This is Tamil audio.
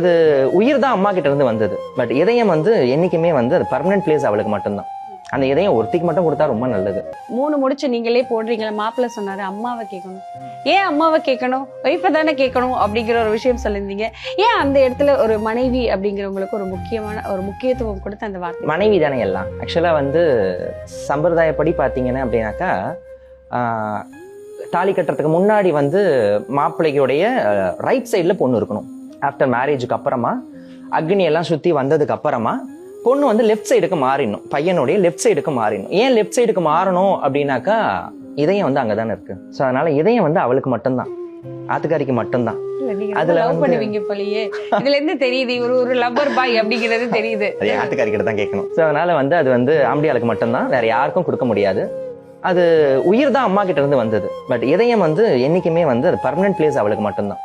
அது உயிர் தான் அம்மா கிட்ட இருந்து வந்தது. பட் இதயம் வந்து என்னைக்குமே வந்து அது பர்மனன்ட் பிளேஸ் அவளுக்கு மட்டும்தான். அந்த இதயம் ஒருத்திக்கு மட்டும் கொடுத்தா ரொம்ப நல்லது. 3 முடிச்சு நீங்களே போடுறீங்களா? மாப்பிள்ள சொன்னாரு அம்மாவை கேட்கணும். ஏன் அம்மாவை கேட்கணும்? ஒய்ஃபை தானே கேட்கணும் அப்படிங்கிற ஒரு விஷயம் சொல்லியிருந்தீங்க. ஏன் அந்த இடத்துல ஒரு மனைவி அப்படிங்கிறவங்களுக்கு ஒரு முக்கியமான ஒரு முக்கியத்துவம் கொடுத்து அந்த வார்த்தை? மனைவி தானே எல்லாம். ஆக்சுவலா வந்து சம்பிரதாயப்படி பார்த்தீங்கன்னா அப்படின்னாக்கா தாலி கட்டுறதுக்கு முன்னாடி வந்து மாப்பிள்ளையோடைய ரைட் சைடில் பொண்ணு இருக்கணும். ஆஃப்டர் மேரேஜுக்கு அப்புறமா அக்னி எல்லாம் சுற்றி வந்ததுக்கு அப்புறமா பொண்ணு வந்து லெஃப்ட் சைடுக்கு மாறிடணும். பையனுடைய லெஃப்ட் சைடுக்கு மாறிடணும். ஏன் லெஃப்ட் சைடுக்கு மாறணும் அப்படின்னாக்கா இதயம் வந்து அங்கே தானே இருக்கு. ஸோ அதனால இதயம் வந்து அவளுக்கு மட்டும்தான், ஆத்துக்காரிக்கு மட்டும்தான். அதுல லவ் பண்ணுவீங்க போலயே. இதுல இருந்து தெரியுது இவர் ஒரு லவ்வர் பாய் அப்படிங்கிறது தெரியுது. அது ஆத்துக்காரிக்கிட்ட தான் கேட்கணும். ஸோ அதனால வந்து அது வந்து ஆம்படியாளுக்கு மட்டும்தான், வேற யாருக்கும் கொடுக்க முடியாது. அது உயிர் தான் அம்மா கிட்ட இருந்து வந்தது. பட் இதயம் வந்து என்னைக்குமே வந்து அது பர்மனன்ட் பிளேஸ் அவளுக்கு மட்டும்தான்.